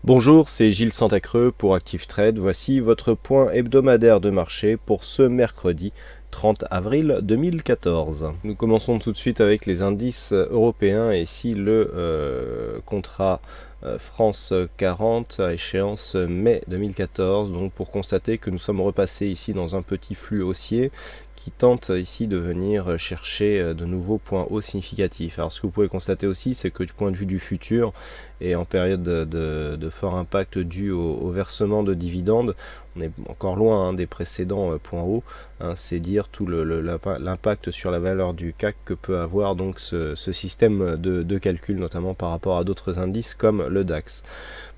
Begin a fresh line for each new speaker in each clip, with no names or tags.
Bonjour, c'est Gilles Santacreux pour Active Trade. Voici votre point hebdomadaire de marché pour ce mercredi 30 avril 2014. Nous commençons tout de suite avec les indices européens et ici le contrat France 40 à échéance mai 2014, donc pour constater que nous sommes repassés ici dans un petit flux haussier qui tente ici de venir chercher de nouveaux points hauts significatifs. Alors ce que vous pouvez constater aussi, c'est que du point de vue du futur et en période de fort impact dû au versement de dividendes, on est encore loin des précédents points hauts, c'est dire tout l'impact sur la valeur du CAC que peut avoir donc ce système de calcul, notamment par rapport à d'autres indices comme le DAX.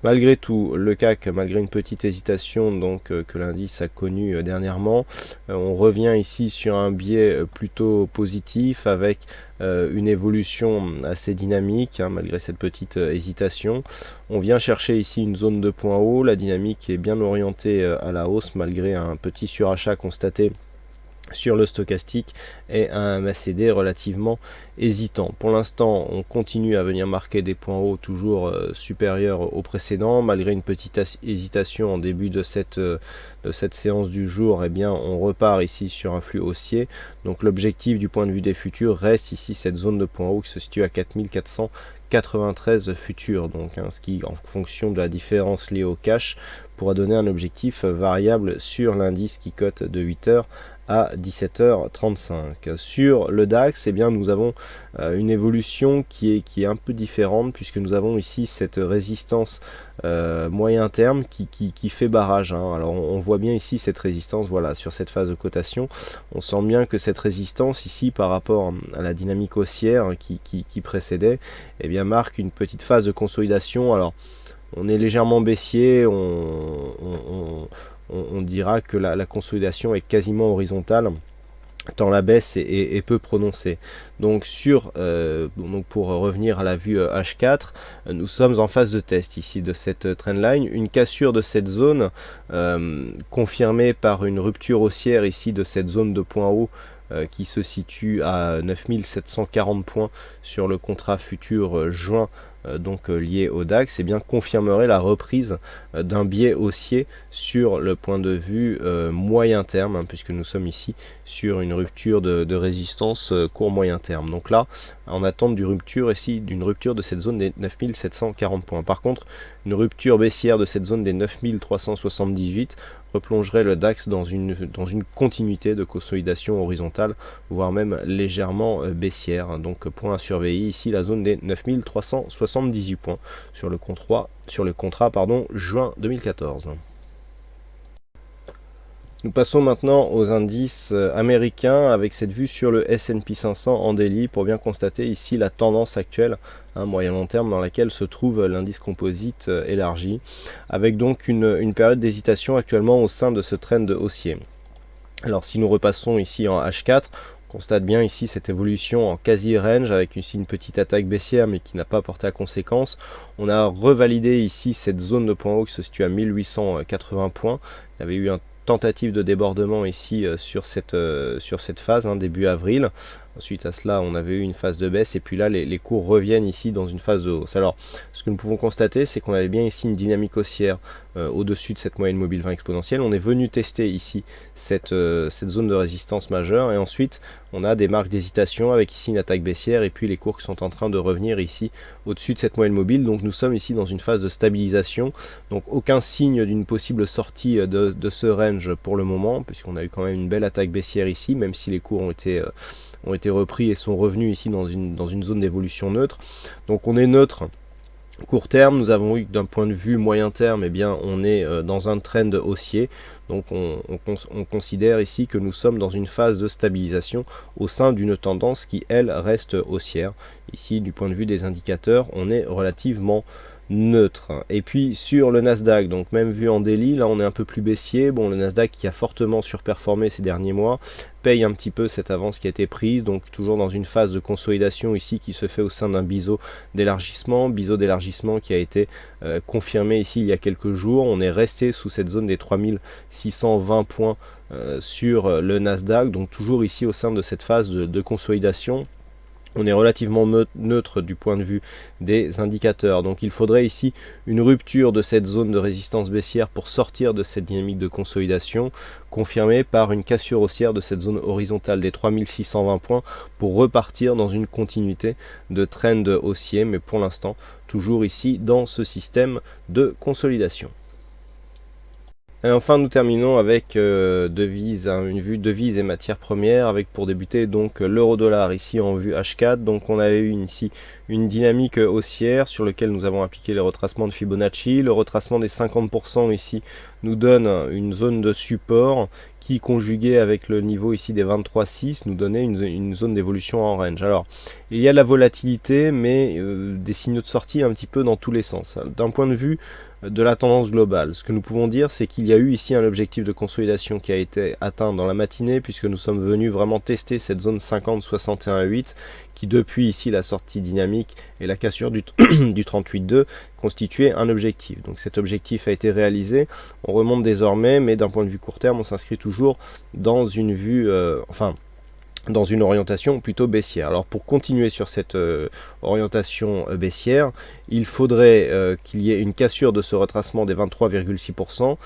Malgré tout, le CAC, malgré une petite hésitation donc que l'indice a connue dernièrement, on revient ici sur un biais plutôt positif avec une évolution assez dynamique, malgré cette petite hésitation. On vient chercher ici une zone de points hauts, la dynamique est bien orientée à la hausse malgré un petit surachat constaté sur le stochastique et un MACD relativement hésitant. Pour l'instant, on continue à venir marquer des points hauts toujours supérieurs aux précédents, malgré une petite hésitation en début de cette séance du jour. Eh bien, on repart ici sur un flux haussier. Donc l'objectif du point de vue des futurs reste ici cette zone de points hauts qui se situe à 4493 futurs, donc ce qui, en fonction de la différence liée au cash, pourra donner un objectif variable sur l'indice qui cote de 8h à 17h35. Sur le DAX, eh bien, nous avons une évolution qui est un peu différente, puisque nous avons ici cette résistance moyen terme qui fait barrage. Alors on voit bien ici cette résistance, voilà, sur cette phase de cotation. On sent bien que cette résistance ici par rapport à la dynamique haussière qui précédait, eh bien, marque une petite phase de consolidation. Alors on est légèrement baissier, on dira que la consolidation est quasiment horizontale, tant la baisse est peu prononcée. Donc pour revenir à la vue H4, nous sommes en phase de test ici de cette trendline, une cassure de cette zone confirmée par une rupture haussière ici de cette zone de points hauts qui se situe à 9740 points sur le contrat futur juin lié au DAX, et bien confirmerait la reprise d'un biais haussier sur le point de vue moyen terme, puisque nous sommes ici sur une rupture de résistance court moyen terme. Donc là, en attente d'une rupture de cette zone des 9740 points. Par contre, une rupture baissière de cette zone des 9378 replongerait le DAX dans une continuité de consolidation horizontale, voire même légèrement baissière. Donc point à surveiller ici, la zone des 9378 points sur le contrat juin 2014. Nous passons maintenant aux indices américains avec cette vue sur le S&P 500 en daily pour bien constater ici la tendance actuelle, moyen long terme, dans laquelle se trouve l'indice composite élargi, avec donc une période d'hésitation actuellement au sein de ce trend haussier. Alors si nous repassons ici en H4, on constate bien ici cette évolution en quasi range avec ici une petite attaque baissière mais qui n'a pas porté à conséquence. On a revalidé ici cette zone de point haut qui se situe à 1880 points. Il y avait eu un tentative de débordement ici sur cette phase début avril. Ensuite à cela on avait eu une phase de baisse et puis là les cours reviennent ici dans une phase de hausse. Alors ce que nous pouvons constater, c'est qu'on avait bien ici une dynamique haussière au-dessus de cette moyenne mobile 20 exponentielle. On est venu tester ici cette zone de résistance majeure et ensuite on a des marques d'hésitation avec ici une attaque baissière et puis les cours qui sont en train de revenir ici au-dessus de cette moyenne mobile. Donc nous sommes ici dans une phase de stabilisation, donc aucun signe d'une possible sortie de ce range pour le moment, puisqu'on a eu quand même une belle attaque baissière ici, même si les cours ont été repris et sont revenus ici dans une zone d'évolution neutre. Donc on est neutre court terme. Nous avons eu d'un point de vue moyen terme, eh bien on est dans un trend haussier. Donc on considère ici que nous sommes dans une phase de stabilisation au sein d'une tendance qui elle reste haussière. Ici du point de vue des indicateurs, on est relativement neutre. Et puis sur le Nasdaq, donc même vu en daily, là on est un peu plus baissier. Bon, le Nasdaq qui a fortement surperformé ces derniers mois paye un petit peu cette avance qui a été prise, donc toujours dans une phase de consolidation ici qui se fait au sein d'un biseau d'élargissement qui a été confirmé ici il y a quelques jours. On est resté sous cette zone des 3620 points sur le Nasdaq, donc toujours ici au sein de cette phase de consolidation. on est relativement neutre du point de vue des indicateurs. Donc il faudrait ici une rupture de cette zone de résistance baissière pour sortir de cette dynamique de consolidation, confirmée par une cassure haussière de cette zone horizontale des 3620 points pour repartir dans une continuité de trend haussier, mais pour l'instant toujours ici dans ce système de consolidation. Et enfin, nous terminons avec une vue devises et matières premières, avec pour débuter donc l'euro-dollar ici en vue H4. Donc on avait eu ici une dynamique haussière sur laquelle nous avons appliqué les retracements de Fibonacci. Le retracement des 50% ici nous donne une zone de support qui, conjugué avec le niveau ici des 23,6, nous donnait une zone d'évolution en range. Alors, il y a de la volatilité, mais des signaux de sortie un petit peu dans tous les sens. D'un point de vue de la tendance globale, ce que nous pouvons dire, c'est qu'il y a eu ici un objectif de consolidation qui a été atteint dans la matinée, puisque nous sommes venus vraiment tester cette zone 50, 61,8, qui depuis ici la sortie dynamique et la cassure du 38,2 constituait un objectif. Donc cet objectif a été réalisé, on remonte désormais, mais d'un point de vue court terme, on s'inscrit toujours dans une vue, dans une orientation plutôt baissière. Alors pour continuer sur cette orientation baissière, il faudrait qu'il y ait une cassure de ce retracement des 23,6%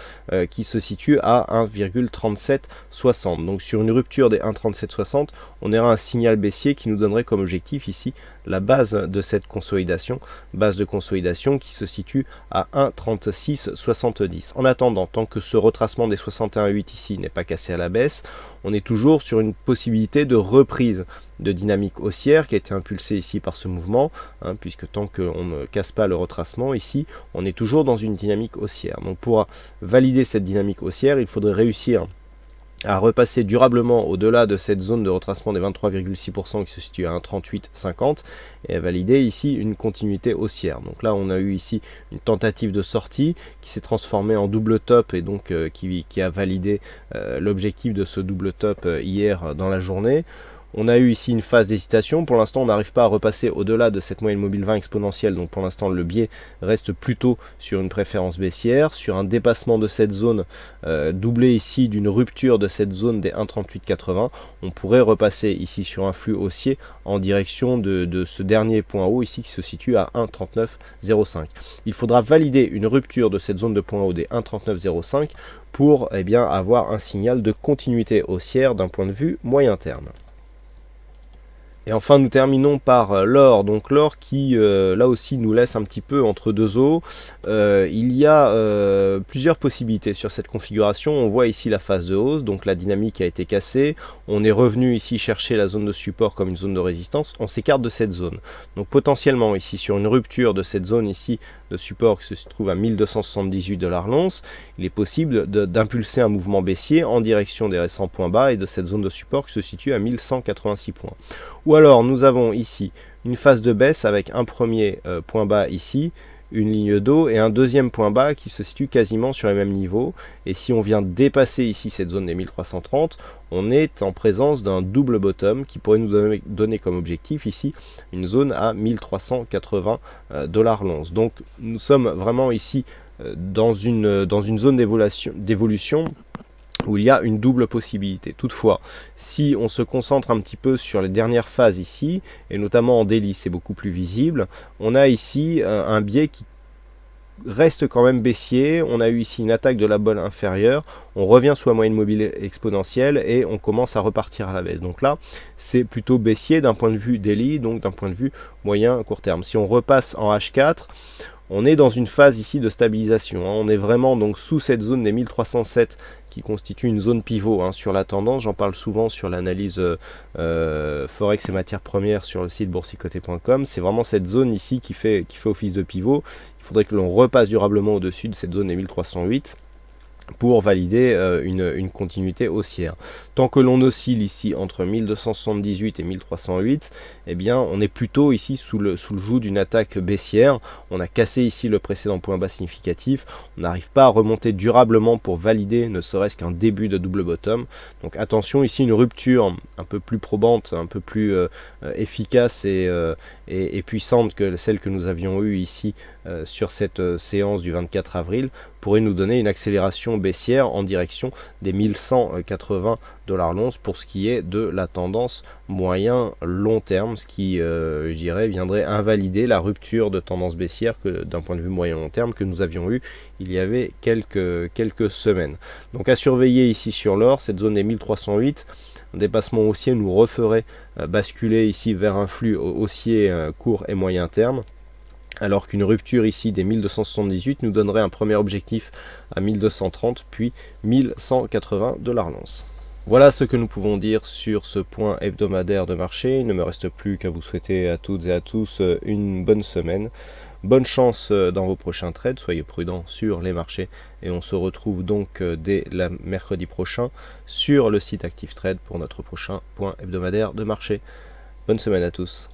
qui se situe à 1,3760. Donc sur une rupture des 1,3760, on aura un signal baissier qui nous donnerait comme objectif ici la base de cette consolidation, base de consolidation qui se situe à 1,3670. En attendant, tant que ce retracement des 61,8 ici n'est pas cassé à la baisse, on est toujours sur une possibilité de reprise de dynamique haussière qui a été impulsée ici par ce mouvement, puisque tant qu'on ne casse pas le retracement ici, on est toujours dans une dynamique haussière. Donc pour valider cette dynamique haussière, il faudrait réussir à repasser durablement au-delà de cette zone de retracement des 23,6% qui se situe à 1,3850 et à valider ici une continuité haussière. Donc là on a eu ici une tentative de sortie qui s'est transformée en double top et donc qui a validé l'objectif de ce double top hier dans la journée. On a eu ici une phase d'hésitation. Pour l'instant, on n'arrive pas à repasser au-delà de cette moyenne mobile 20 exponentielle. Donc pour l'instant, le biais reste plutôt sur une préférence baissière, sur un dépassement de cette zone, doublé ici d'une rupture de cette zone des 1,3880. On pourrait repasser ici sur un flux haussier en direction de ce dernier point haut ici qui se situe à 1,3905. Il faudra valider une rupture de cette zone de point haut des 1,3905 pour avoir un signal de continuité haussière d'un point de vue moyen terme. Et enfin, nous terminons par l'or. Donc l'or qui, là aussi, nous laisse un petit peu entre deux eaux. Il y a plusieurs possibilités sur cette configuration. On voit ici la phase de hausse, donc la dynamique a été cassée. On est revenu ici chercher la zone de support comme une zone de résistance. On s'écarte de cette zone. Donc potentiellement ici, sur une rupture de cette zone ici de support qui se trouve à 1278 $ l'once, il est possible d'impulser un mouvement baissier en direction des récents points bas et de cette zone de support qui se situe à 1186 points. Ou alors nous avons ici une phase de baisse avec un premier point bas ici, une ligne d'eau et un deuxième point bas qui se situe quasiment sur les mêmes niveaux. Et si on vient dépasser ici cette zone des 1330, on est en présence d'un double bottom qui pourrait nous donner comme objectif ici une zone à 1380 $ l'once. Donc nous sommes vraiment ici dans une zone d'évolution où il y a une double possibilité. Toutefois, si on se concentre un petit peu sur les dernières phases ici, et notamment en daily, c'est beaucoup plus visible, on a ici un biais qui reste quand même baissier. On a eu ici une attaque de la bolle inférieure, on revient sous la moyenne mobile exponentielle et on commence à repartir à la baisse. Donc là, c'est plutôt baissier d'un point de vue daily, donc d'un point de vue moyen court terme. Si on repasse en H4, on est dans une phase ici de stabilisation. On est vraiment donc sous cette zone des 1307 qui constitue une zone pivot sur la tendance. J'en parle souvent sur l'analyse Forex et matières premières sur le site boursicoté.com. C'est vraiment cette zone ici qui fait office de pivot. Il faudrait que l'on repasse durablement au-dessus de cette zone des 1308 pour valider une continuité haussière. Tant que l'on oscille ici entre 1278 et 1308, eh bien on est plutôt ici sous le joug d'une attaque baissière. On a cassé ici le précédent point bas significatif, on n'arrive pas à remonter durablement pour valider ne serait-ce qu'un début de double bottom. Donc attention, ici une rupture un peu plus probante, un peu plus efficace et puissante que celle que nous avions eue ici sur cette séance du 24 avril pourrait nous donner une accélération baissière en direction des 1180 $ l'once pour ce qui est de la tendance moyen long terme, ce qui je dirais viendrait invalider la rupture de tendance baissière que d'un point de vue moyen long terme que nous avions eu il y avait quelques semaines. Donc à surveiller ici sur l'or, cette zone des 1308. Un dépassement haussier nous referait basculer ici vers un flux haussier court et moyen terme, alors qu'une rupture ici des 1278 nous donnerait un premier objectif à 1230 puis 1180 $ l'once. Voilà ce que nous pouvons dire sur ce point hebdomadaire de marché. Il ne me reste plus qu'à vous souhaiter à toutes et à tous une bonne semaine. Bonne chance dans vos prochains trades, soyez prudents sur les marchés et on se retrouve donc dès mercredi prochain sur le site ActiveTrade pour notre prochain point hebdomadaire de marché. Bonne semaine à tous.